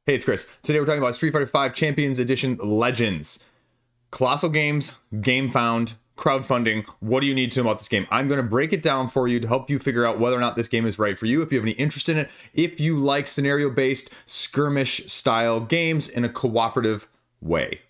Hey, it's Chris. Today we're talking about Street Fighter V Champions Edition Legends. Kolossal Games, Gamefound, crowdfunding. What do you need to know about this game? I'm going to break it down for you to help you figure out whether or not this game is right for you, if you have any interest in it, if you like scenario-based, skirmish-style games in a cooperative way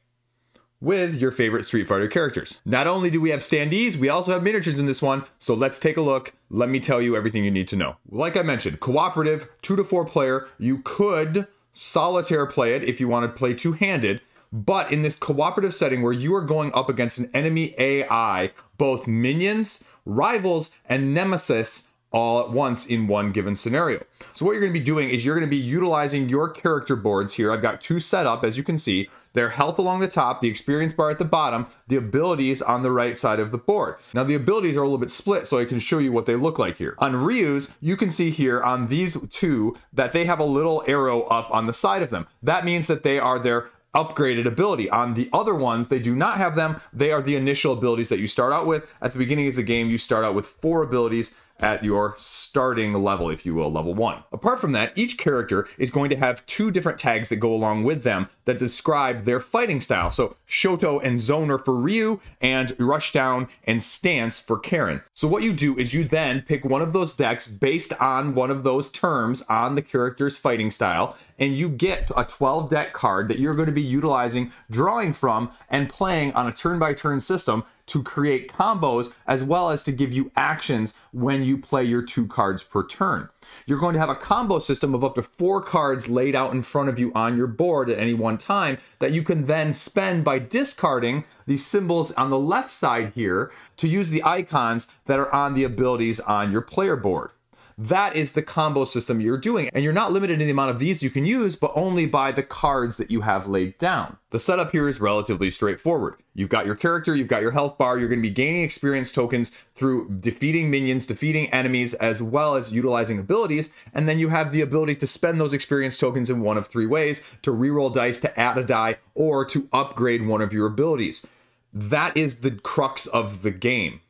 with your favorite Street Fighter characters. Not only do we have standees, we also have miniatures in this one, so let's take a look. Let me tell you everything you need to know. Like I mentioned, cooperative, 2 to 4 player. You could solitaire play it if you want to play two-handed, but in this cooperative setting where you are going up against an enemy AI, both minions, rivals, and nemesis all at once in one given scenario. So what you're going to be doing is you're going to be utilizing your character boards here. I've got 2 set up, as you can see. Their health along the top, the experience bar at the bottom, the abilities on the right side of the board. Now the abilities are a little bit split, so I can show you what they look like here. On Ryu's, you can see here on these 2 that they have a little arrow up on the side of them. That means that they are their upgraded ability. On the other ones, they do not have them. They are the initial abilities that you start out with. At the beginning of the game, you start out with 4 abilities at your starting level, if you will, level 1. Apart from that, each character is going to have 2 different tags that go along with them that describe their fighting style. So Shoto and Zoner for Ryu, and Rushdown and Stance for Karen. So what you do is you then pick one of those decks based on one of those terms on the character's fighting style, and you get a 12 deck card that you're going to be utilizing, drawing from, and playing on a turn-by-turn system to create combos, as well as to give you actions when you play your 2 cards per turn. You're going to have a combo system of up to 4 cards laid out in front of you on your board at any one time that you can then spend by discarding these symbols on the left side here to use the icons that are on the abilities on your player board. That is the combo system you're doing, and you're not limited in the amount of these you can use, but only by the cards that you have laid down. The setup here is relatively straightforward. You've got your character, you've got your health bar, you're going to be gaining experience tokens through defeating minions, defeating enemies, as well as utilizing abilities, and then you have the ability to spend those experience tokens in one of 3 ways: to reroll dice, to add a die, or to upgrade one of your abilities. That is the crux of the game.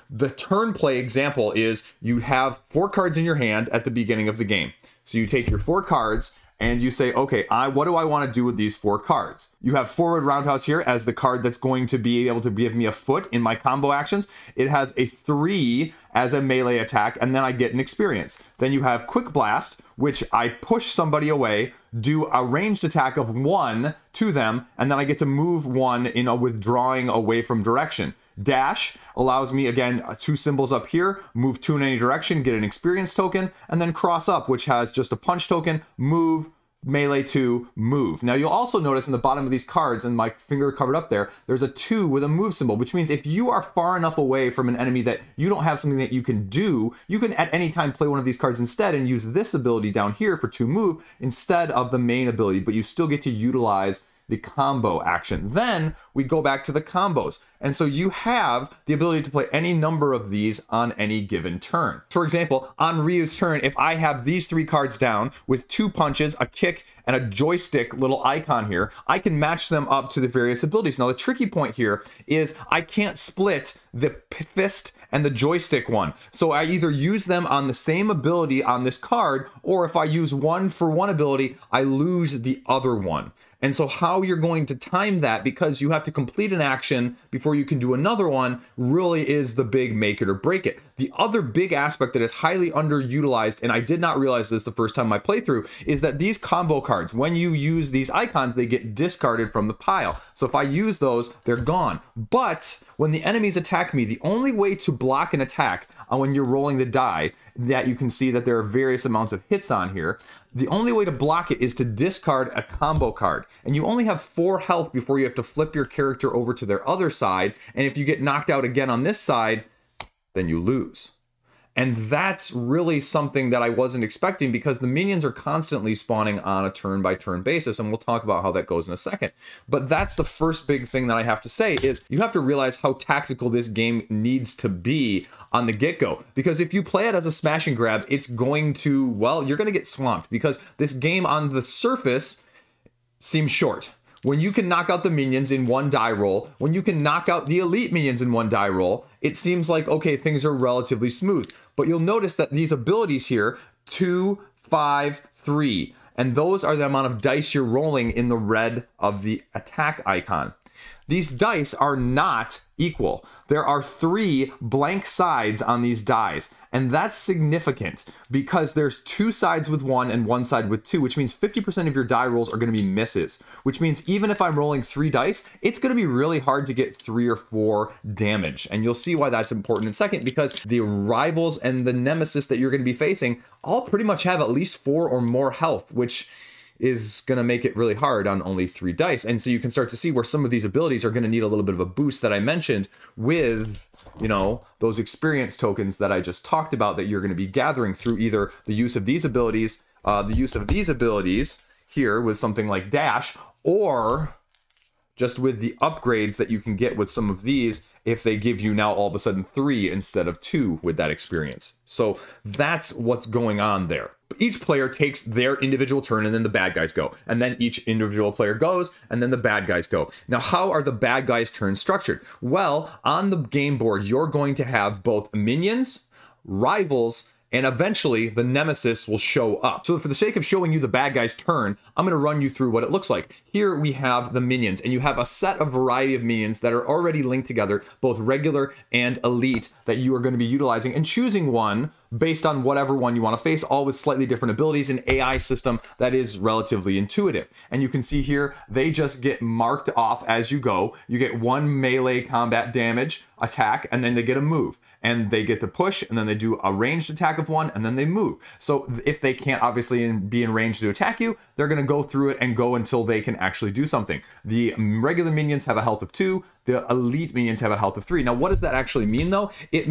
The turn play example is you have 4 cards in your hand at the beginning of the game. So you take your 4 cards and you say, okay, what do I want to do with these 4 cards? You have forward roundhouse here as the card that's going to be able to give me a foot in my combo actions. It has a 3 as a melee attack, and then I get an experience. Then you have quick blast, which I push somebody away, do a ranged attack of 1 to them, and then I get to move 1 in a withdrawing away from direction. Dash allows me, again, 2 symbols up here, move 2 in any direction, get an experience token, and then cross up, which has just a punch token, move, melee 2, move. Now you'll also notice in the bottom of these cards, and my finger covered up there, there's a 2 with a move symbol, which means if you are far enough away from an enemy that you don't have something that you can do, you can at any time play one of these cards instead and use this ability down here for 2 move instead of the main ability, but you still get to utilize the combo action. Then we go back to the combos. And so you have the ability to play any number of these on any given turn. For example, on Ryu's turn, if I have these 3 cards down with 2 punches, a kick, and a joystick little icon here, I can match them up to the various abilities. Now the tricky point here is I can't split the fist and the joystick one. So I either use them on the same ability on this card, or if I use one for one ability, I lose the other one. And so how you're going to time that, because you have to complete an action before you can do another one, really is the big make it or break it. The other big aspect that is highly underutilized, and I did not realize this the first time I played through, is that these combo cards, when you use these icons, they get discarded from the pile. So if I use those, they're gone. But when the enemies attack me, the only way to block an attack when you're rolling the die, that you can see that there are various amounts of hits on here, the only way to block it is to discard a combo card. And you only have 4 health before you have to flip your character over to their other side. And if you get knocked out again on this side, then you lose. And that's really something that I wasn't expecting, because the minions are constantly spawning on a turn-by-turn basis, and we'll talk about how that goes in a second. But that's the first big thing that I have to say, is you have to realize how tactical this game needs to be on the get-go. Because if you play it as a smash and grab, it's going to, well, you're going to get swamped, because this game on the surface seems short. When you can knock out the minions in 1 die roll, when you can knock out the elite minions in 1 die roll, it seems like, okay, things are relatively smooth. But you'll notice that these abilities here, 2, 5, 3, And those are the amount of dice you're rolling in the red of the attack icon. These dice are not equal. There are 3 blank sides on these dies, and that's significant because there's 2 sides with 1 and 1 side with 2, which means 50% of your die rolls are going to be misses, which means even if I'm rolling 3 dice, it's going to be really hard to get 3 or 4 damage. And you'll see why that's important in a second, because the rivals and the nemesis that you're going to be facing all pretty much have at least 4 or more health, which is going to make it really hard on only 3 dice. And so you can start to see where some of these abilities are going to need a little bit of a boost that I mentioned with, you know, those experience tokens that I just talked about that you're going to be gathering through either the use of these abilities, here with something like Dash, or just with the upgrades that you can get with some of these if they give you now all of a sudden 3 instead of 2 with that experience. So that's what's going on there. Each player takes their individual turn and then the bad guys go. And then each individual player goes and then the bad guys go. Now, how are the bad guys' turns structured? Well, on the game board, you're going to have both minions, rivals, and eventually the nemesis will show up. So for the sake of showing you the bad guy's turn, I'm going to run you through what it looks like. Here we have the minions, and you have a set of variety of minions that are already linked together, both regular and elite, that you are going to be utilizing and choosing one based on whatever one you want to face, all with slightly different abilities, an AI system that is relatively intuitive. And you can see here, they just get marked off as you go. You get 1 melee combat damage attack, and then they get a move. And they get to push, and then they do a ranged attack of 1, and then they move. So if they can't obviously be in range to attack you, they're going to go through it and go until they can actually do something. The regular minions have a health of 2. The elite minions have a health of 3. Now, what does that actually mean, though? It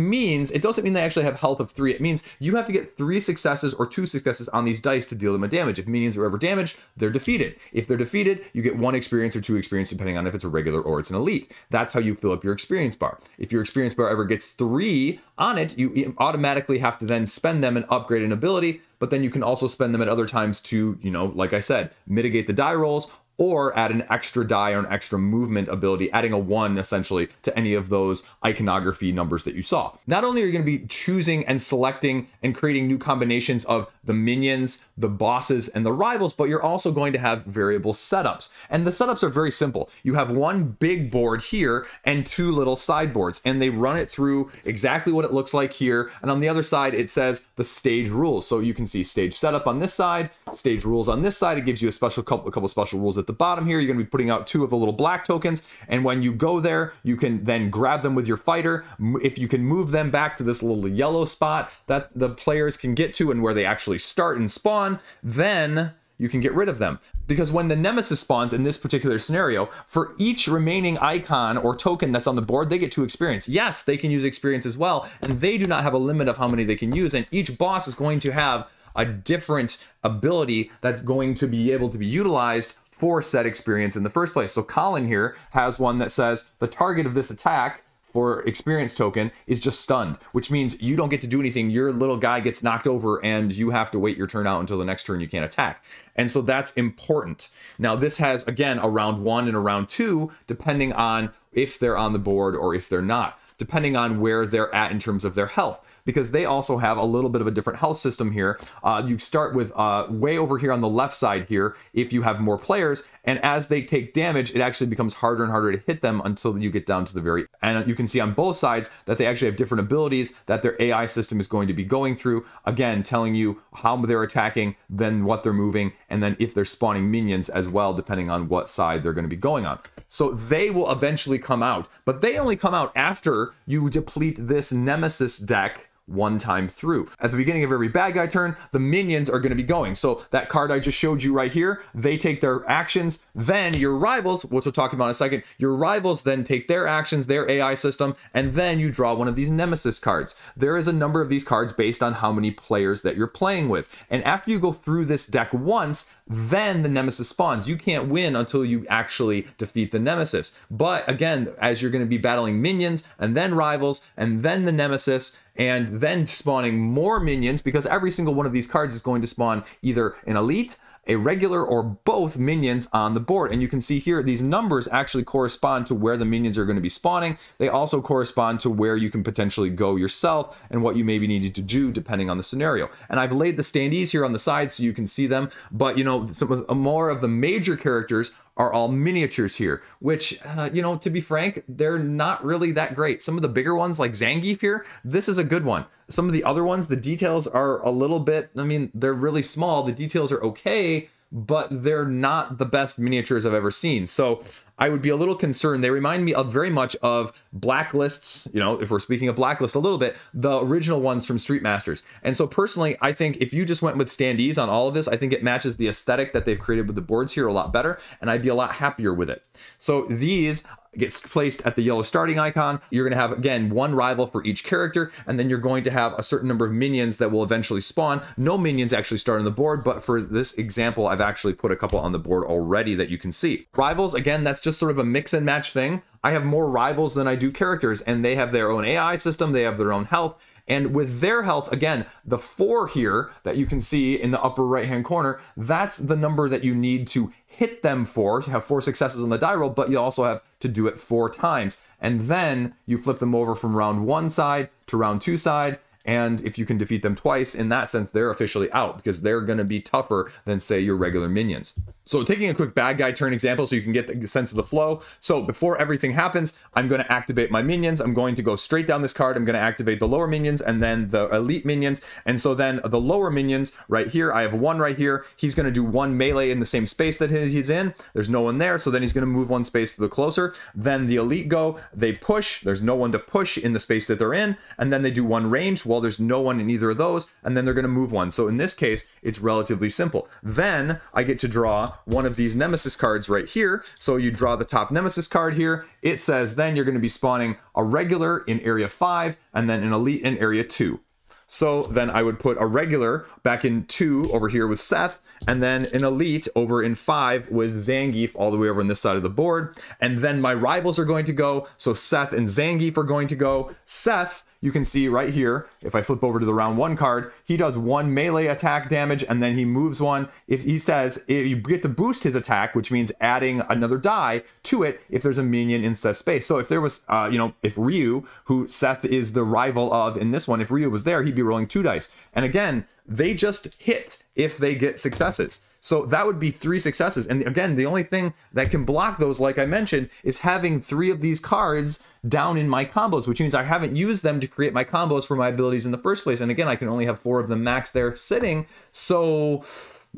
doesn't mean they actually have health of 3. It means you have to get 3 successes or 2 successes on these dice to deal them a damage. If minions are ever damaged, they're defeated. If they're defeated, you get 1 experience or 2 experience, depending on if it's a regular or it's an elite. That's how you fill up your experience bar. If your experience bar ever gets 3 on it, you automatically have to then spend them and upgrade an ability, but then you can also spend them at other times to, you know, like I said, mitigate the die rolls, or add an extra die or an extra movement ability, adding a 1 essentially to any of those iconography numbers that you saw. Not only are you going to be choosing and selecting and creating new combinations of the minions, the bosses, and the rivals, but you're also going to have variable setups. And the setups are very simple. You have 1 big board here and 2 little sideboards, and they run it through exactly what it looks like here. And on the other side, it says the stage rules. So you can see stage setup on this side, stage rules on this side. It gives you a couple special rules at the bottom here. You're going to be putting out 2 of the little black tokens, and when you go there, you can then grab them with your fighter. If you can move them back to this little yellow spot that the players can get to and where they actually start and spawn, then you can get rid of them. Because when the nemesis spawns in this particular scenario, for each remaining icon or token that's on the board, they get 2 experience. Yes, they can use experience as well, and they do not have a limit of how many they can use, and each boss is going to have a different ability that's going to be able to be utilized for said experience in the first place. So Colin here has one that says the target of this attack for experience token is just stunned, which means you don't get to do anything. Your little guy gets knocked over and you have to wait your turn out until the next turn you can't attack. And so that's important. Now this has, again, a round 1 and a round 2, depending on if they're on the board or if they're not, depending on where they're at in terms of their health, because they also have a little bit of a different health system here. You start with way over here on the left side here if you have more players, and as they take damage, it actually becomes harder and harder to hit them until you get down to the very end. And you can see on both sides that they actually have different abilities that their AI system is going to be going through, again, telling you how they're attacking, then what they're moving, and then if they're spawning minions as well, depending on what side they're going to be going on. So they will eventually come out, but they only come out after you deplete this nemesis deck 1 time through. At the beginning of every bad guy turn, the minions are going to be going. So that card I just showed you right here, they take their actions. Then your rivals, which we'll talk about in a second, your rivals then take their actions, their AI system, and then you draw one of these nemesis cards. There is a number of these cards based on how many players that you're playing with. And after you go through this deck once, then the nemesis spawns. You can't win until you actually defeat the nemesis. But again, as you're going to be battling minions and then rivals and then the nemesis, and then spawning more minions, because every single one of these cards is going to spawn either an elite, a regular or both minions on the board. And you can see here, these numbers actually correspond to where the minions are going to be spawning. They also correspond to where you can potentially go yourself and what you may be needing to do depending on the scenario. And I've laid the standees here on the side so you can see them, but you know, some of more of the major characters are all miniatures here, which, you know, to be frank, they're not really that great. Some of the bigger ones like Zangief here, this is a good one. Some of the other ones, the details are a little bit, I mean, they're really small. The details are okay, but they're not the best miniatures I've ever seen. So I would be a little concerned. They remind me of very much of Blacklists, you know, if we're speaking of Blacklist a little bit, the original ones from Street Masters. And so personally, I think if you just went with standees on all of this, I think it matches the aesthetic that they've created with the boards here a lot better, and I'd be a lot happier with it. So these gets placed at the yellow starting icon. You're going to have, again, one rival for each character, and then you're going to have a certain number of minions that will eventually spawn. No minions actually start on the board, but for this example, I've actually put a couple on the board already that you can see. Rivals, again, that's just sort of a mix and match thing. I have more rivals than I do characters, and they have their own AI system, they have their own health. And with their health, again, the 4 here that you can see in the upper right-hand corner, that's the number that you need to hit them for, to have 4 successes on the die roll, but you also have to do it 4 times. And then you flip them over from round 1 side to round 2 side. And if you can defeat them twice, in that sense, they're officially out because they're going to be tougher than, say, your regular minions. So taking a quick bad guy turn example so you can get the sense of the flow. So before everything happens, I'm going to activate my minions. I'm going to go straight down this card. I'm going to activate the lower minions and then the elite minions. And so then the lower minions right here, I have 1 right here. He's going to do 1 melee in the same space that he's in. There's no one there. So then he's going to move 1 space to the closer. Then the elite go, they push. There's no one to push in the space that they're in. And then they do 1 range. Well, there's no one in either of those. And then they're going to move 1. So in this case, it's relatively simple. Then I get to draw one of these Nemesis cards right here. So you draw the top Nemesis card here. It says then you're going to be spawning a regular in area 5 and then an elite in area 2. So then I would put a regular back in 2 over here with Seth, and then an elite over in 5 with Zangief all the way over on this side of the board. And then my rivals are going to go. So Seth and Zangief are going to go. Seth, you can see right here, if I flip over to the round 1 card, he does 1 melee attack damage and then he moves 1. If he says you get to boost his attack, which means adding another die to it if there's a minion in Seth's space. So if there was, you know, if Ryu, who Seth is the rival of in this one, if Ryu was there, he'd be rolling 2 dice. And again, they just hit if they get successes. So that would be 3 successes. And again, the only thing that can block those, like I mentioned, is having 3 of these cards down in my combos, which means I haven't used them to create my combos for my abilities in the first place. And again, I can only have 4 of them max there sitting. So,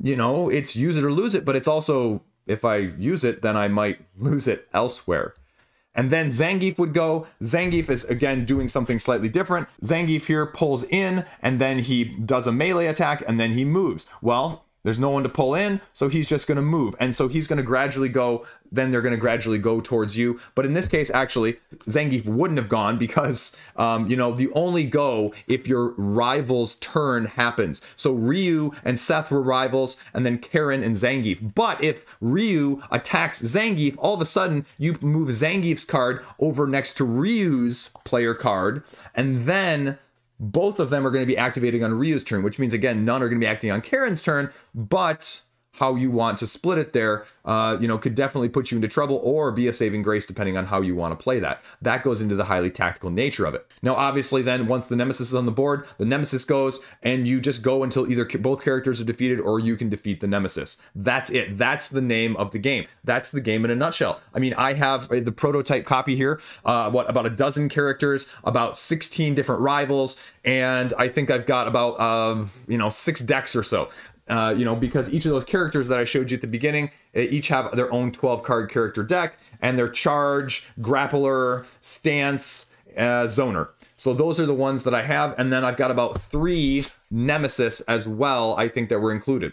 you know, it's use it or lose it, but it's also, if I use it, then I might lose it elsewhere. And then Zangief would go. Zangief is, again, doing something slightly different. Zangief here pulls in, and then he does a melee attack, and then he moves. Well, there's no one to pull in, so he's just going to move. And so he's going to gradually go, then they're going to gradually go towards you. But in this case, actually, Zangief wouldn't have gone because, you know, you only go if your rival's turn happens. So Ryu and Seth were rivals, and then Karen and Zangief. But if Ryu attacks Zangief, all of a sudden, you move Zangief's card over next to Ryu's player card, and then both of them are going to be activating on Ryu's turn, which means, again, none are going to be acting on Karen's turn, but how you want to split it there, you know, could definitely put you into trouble or be a saving grace depending on how you want to play that. That goes into the highly tactical nature of it. Now, obviously, then once the Nemesis is on the board, the Nemesis goes and you just go until either both characters are defeated or you can defeat the Nemesis. That's it. That's the name of the game. That's the game in a nutshell. I mean, I have the prototype copy here, about a dozen characters, about 16 different rivals, and I think I've got about, you know, 6 decks or so. You know, because each of those characters that I showed you at the beginning, each have their own 12-card character deck, and their charge, grappler, stance, zoner. So those are the ones that I have, and then I've got about 3 Nemesis as well, I think, that were included.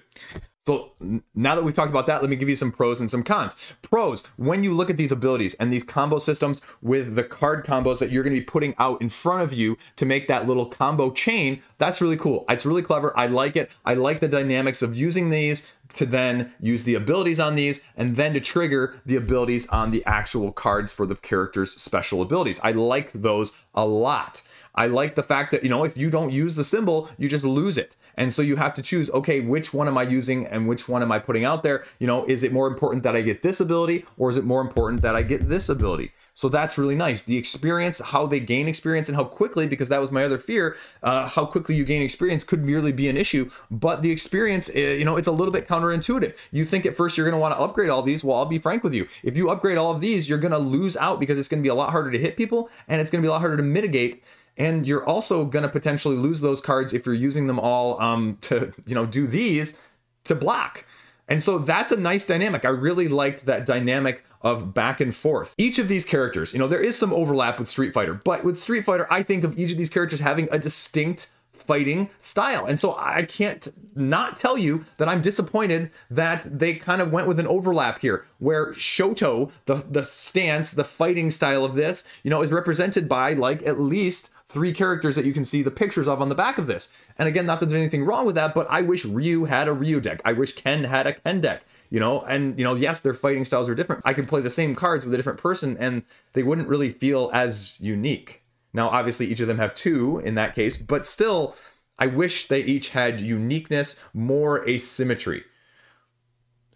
So now that we've talked about that, let me give you some pros and some cons. Pros, when you look at these abilities and these combo systems with the card combos that you're going to be putting out in front of you to make that little combo chain, that's really cool. It's really clever. I like it. I like the dynamics of using these to then use the abilities on these and then to trigger the abilities on the actual cards for the character's special abilities. I like those a lot. I like the fact that, you know, if you don't use the symbol, you just lose it. And so you have to choose, okay, which one am I using and which one am I putting out there? You know, is it more important that I get this ability, or is it more important that I get this ability? So that's really nice. The experience, how they gain experience and how quickly, because that was my other fear, how quickly you gain experience could merely be an issue. But the experience, you know, it's a little bit counterintuitive. You think at first you're going to want to upgrade all these. Well, I'll be frank with you. If you upgrade all of these, you're going to lose out because it's going to be a lot harder to hit people and it's going to be a lot harder to mitigate. And you're also going to potentially lose those cards if you're using them all to, you know, do these to block. And so that's a nice dynamic. I really liked that dynamic of back and forth. Each of these characters, you know, there is some overlap with Street Fighter, but with Street Fighter, I think of each of these characters having a distinct fighting style. And so I can't not tell you that I'm disappointed that they kind of went with an overlap here, where Shoto, the stance, the fighting style of this, you know, is represented by like at least 3 characters that you can see the pictures of on the back of this. And again, not that there's anything wrong with that, but I wish Ryu had a Ryu deck. I wish Ken had a Ken deck. You know, and, you know, yes, their fighting styles are different. I could play the same cards with a different person and they wouldn't really feel as unique. Now, obviously, each of them have 2 in that case, but still, I wish they each had uniqueness, more asymmetry.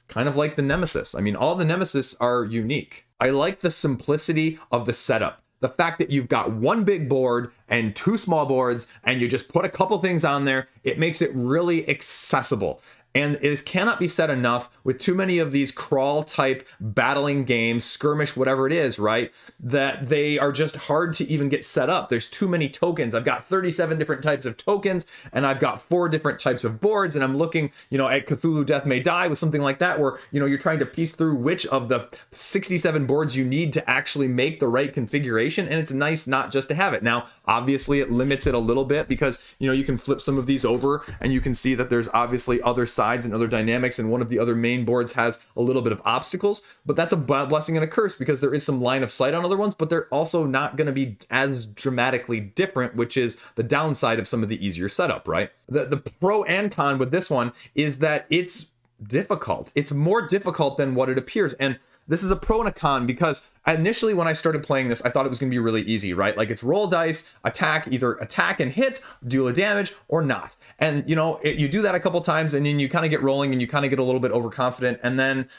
Kind of like the Nemesis. I mean, all the Nemesis are unique. I like the simplicity of the setup. The fact that you've got one big board and 2 small boards and you just put a couple things on there, it makes it really accessible. And it cannot be said enough with too many of these crawl type battling games, skirmish, whatever it is, right? That they are just hard to even get set up. There's too many tokens. I've got 37 different types of tokens and I've got 4 different types of boards. And I'm looking, you know, at Cthulhu Death May Die with something like that, where, you know, you're trying to piece through which of the 67 boards you need to actually make the right configuration. And it's nice not just to have it. Now, obviously it limits it a little bit because, you know, you can flip some of these over and you can see that there's obviously other sides and other dynamics, and one of the other main boards has a little bit of obstacles, but that's a blessing and a curse because there is some line of sight on other ones, but they're also not going to be as dramatically different, which is the downside of some of the easier setup, right? The pro and con with this one is that it's difficult. It's more difficult than what it appears. And this is a pro and a con because initially when I started playing this, I thought it was going to be really easy, right? Like it's roll dice, attack, either attack and hit, deal a damage or not. And, you know, you do that a couple times and then you kind of get rolling and you kind of get a little bit overconfident. And then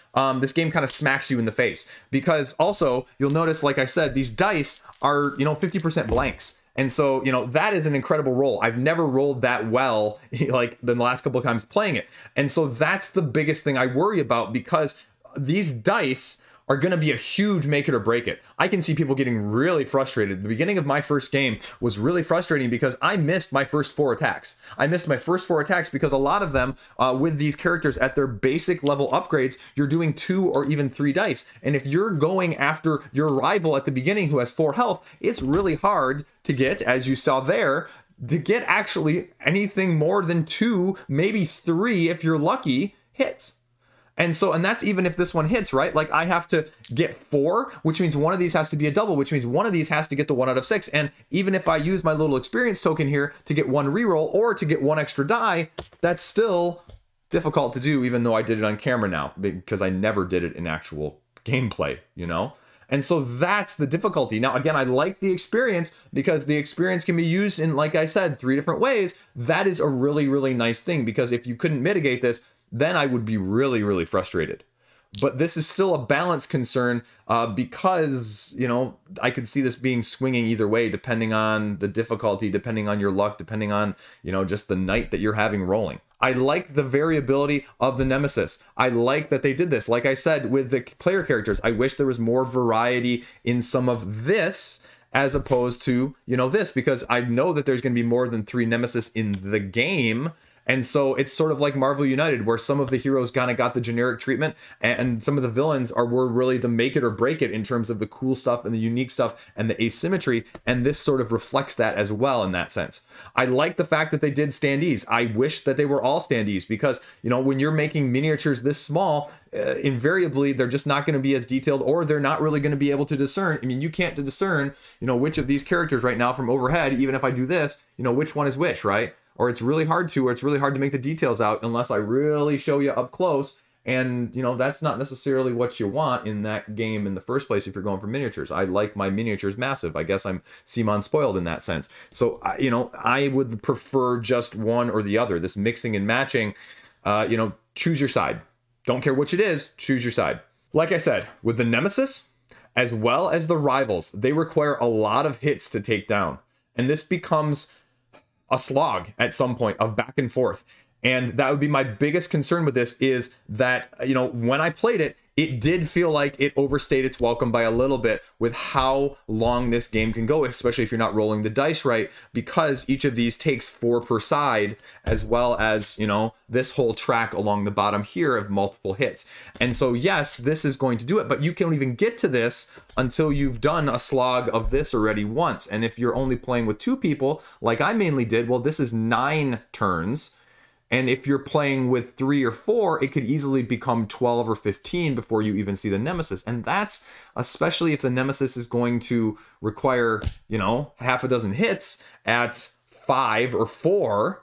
this game kind of smacks you in the face because also you'll notice, like I said, these dice are, you know, 50% blanks. And so, you know, that is an incredible roll. I've never rolled that well, like the last couple of times playing it. And so that's the biggest thing I worry about because these dice are going to be a huge make it or break it. I can see people getting really frustrated. The beginning of my first game was really frustrating because I missed my first 4 attacks. I missed my first 4 attacks because a lot of them with these characters at their basic level upgrades, you're doing 2 or even 3 dice. And if you're going after your rival at the beginning who has 4 health, it's really hard to get, as you saw there, to get actually anything more than 2, maybe 3 if you're lucky, hits. And so, and that's even if this one hits, right? Like I have to get 4, which means one of these has to be a double, which means one of these has to get the 1 out of 6. And even if I use my little experience token here to get 1 reroll or to get 1 extra die, that's still difficult to do, even though I did it on camera now, because I never did it in actual gameplay, you know? And so that's the difficulty. Now, again, I like the experience because the experience can be used in, like I said, 3 different ways. That is a really, really nice thing because if you couldn't mitigate this, then I would be really, really frustrated. But this is still a balance concern because, you know, I could see this being swinging either way, depending on the difficulty, depending on your luck, depending on, you know, just the night that you're having rolling. I like the variability of the Nemesis. I like that they did this. Like I said, with the player characters, I wish there was more variety in some of this as opposed to, you know, this, because I know that there's going to be more than 3 Nemesis in the game. And so it's sort of like Marvel United, where some of the heroes kind of got the generic treatment and some of the villains were really the make it or break it in terms of the cool stuff and the unique stuff and the asymmetry. And this sort of reflects that as well in that sense. I like the fact that they did standees. I wish that they were all standees because, you know, when you're making miniatures this small, invariably they're just not going to be as detailed, or they're not really going to be able to discern. I mean, you can't discern, you know, which of these characters right now from overhead, even if I do this, you know, which one is which, right? Or it's really hard to make the details out unless I really show you up close And, you know, that's not necessarily what you want in that game in the first place if you're going for miniatures. I like my miniatures massive. I guess I'm Simon spoiled in that sense. So, you know, I would prefer just one or the other. This mixing and matching, you know, choose your side. Don't care which it is, choose your side. Like I said, with the Nemesis, as well as the rivals, they require a lot of hits to take down. And this becomes a slog at some point of back and forth. And that would be my biggest concern with this, is that, you know, when I played it, it did feel like it overstayed its welcome by a little bit with how long this game can go, especially if you're not rolling the dice right, because each of these takes 4 per side, as well as, you know, this whole track along the bottom here of multiple hits. And so, yes, this is going to do it, but you can't even get to this until you've done a slog of this already once. And if you're only playing with 2 people, like I mainly did, well, this is 9 turns. And if you're playing with 3 or 4, it could easily become 12 or 15 before you even see the Nemesis. And that's, especially if the Nemesis is going to require, you know, half a dozen hits at 5 or 4,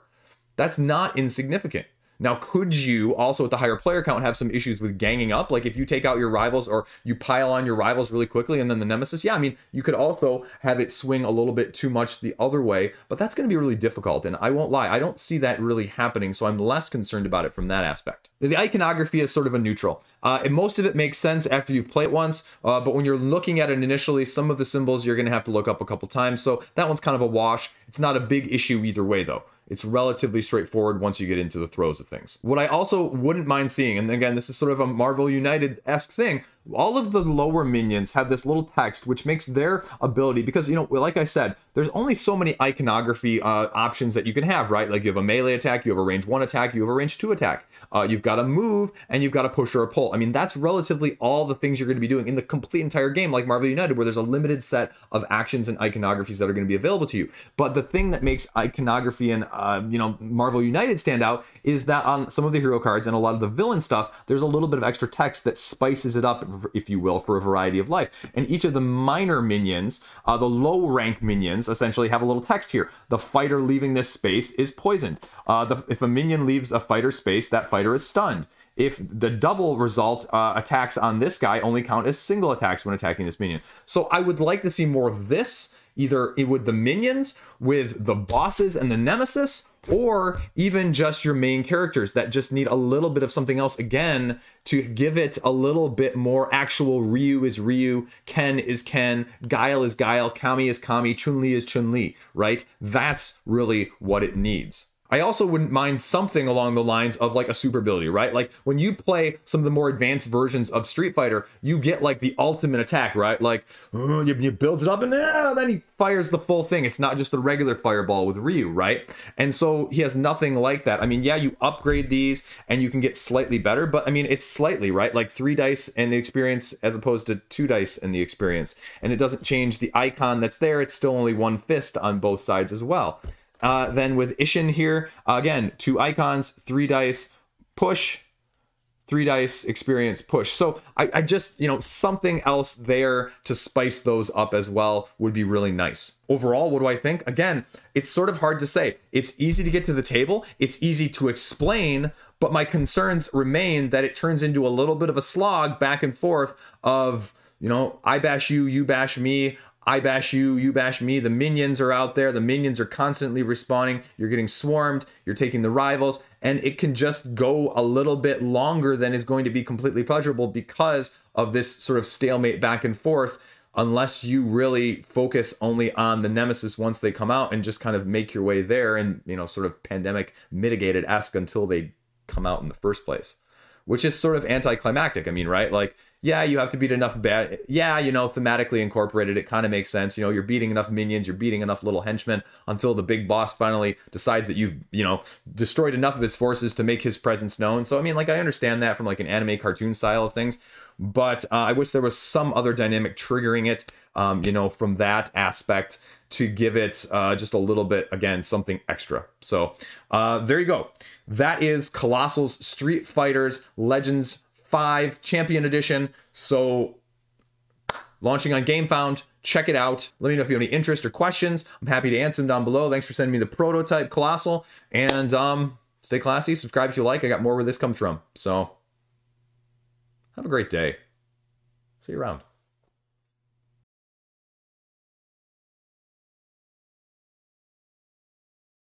that's not insignificant. Now, could you also, with the higher player count, have some issues with ganging up? Like if you take out your rivals, or you pile on your rivals really quickly and then the Nemesis, yeah, I mean, you could also have it swing a little bit too much the other way, but that's going to be really difficult. And I won't lie, I don't see that really happening, so I'm less concerned about it from that aspect. The iconography is sort of a neutral. And most of it makes sense after you've played it once, but when you're looking at it initially, some of the symbols you're going to have to look up a couple times, so that one's kind of a wash. It's not a big issue either way, though. It's relatively straightforward once you get into the throes of things. What I also wouldn't mind seeing, and again, this is sort of a Marvel United-esque thing, all of the lower minions have this little text which makes their ability, because, you know, like I said, there's only so many iconography options that you can have, right? Like you have a melee attack, you have a range 1 attack, you have a range 2 attack, you've got a move, and you've got a push or a pull. I mean, that's relatively all the things you're going to be doing in the complete entire game, like Marvel United, where there's a limited set of actions and iconographies that are going to be available to you. But the thing that makes iconography and, you know, Marvel United stand out is that on some of the hero cards and a lot of the villain stuff, there's a little bit of extra text that spices it up, if you will, for a variety of life. And each of the minor minions, the low rank minions, essentially have a little text here. The fighter leaving this space is poisoned. If a minion leaves a fighter space, that fighter is stunned. If the double result attacks on this guy only count as single attacks when attacking this minion. So I would like to see more of this, either with the minions, with the bosses and the Nemesis, or even just your main characters that just need a little bit of something else, again, to give it a little bit more actual Ryu is Ryu, Ken is Ken, Guile is Guile, Kami is Kami, Chun-Li is Chun-Li, right? That's really what it needs. I also wouldn't mind something along the lines of like a super ability, right? Like when you play some of the more advanced versions of Street Fighter, you get like the ultimate attack, right? Like you builds it up and then he fires the full thing. It's not just the regular fireball with Ryu, right? And so he has nothing like that. I mean, yeah, you upgrade these and you can get slightly better, but I mean, it's slightly, right? Like 3 dice in the experience as opposed to 2 dice in the experience. And it doesn't change the icon that's there. It's still only 1 fist on both sides as well. Then with Ishin here, again, 2 icons, 3 dice, push, 3 dice, experience, push. So I just, you know, something else there to spice those up as well would be really nice. Overall, what do I think? Again, it's sort of hard to say. It's easy to get to the table. It's easy to explain, but my concerns remain that it turns into a little bit of a slog back and forth of, you know, I bash you, you bash me, I bash you, you bash me. The minions are out there. The minions are constantly respawning. You're getting swarmed. You're taking the rivals. And it can just go a little bit longer than is going to be completely pleasurable because of this sort of stalemate back and forth, unless you really focus only on the Nemesis once they come out and just kind of make your way there and, you know, sort of pandemic mitigated-esque until they come out in the first place. Which is sort of anticlimactic. I mean, right? Like, yeah, you have to beat enough bad. Yeah, you know, thematically incorporated, it kind of makes sense. You know, you're beating enough minions, you're beating enough little henchmen until the big boss finally decides that you've, you know, destroyed enough of his forces to make his presence known. So, I mean, like, I understand that from like an anime cartoon style of things, but I wish there was some other dynamic triggering it, you know, from that aspect to give it just a little bit, again, something extra. So there you go. That is Kolossal's Street Fighters Legends 5 Champion Edition. So launching on Gamefound, check it out. Let me know if you have any interest or questions. I'm happy to answer them down below. Thanks for sending me the prototype, Kolossal. And stay classy, subscribe if you like. I got more where this comes from. So Have a great day. See you around.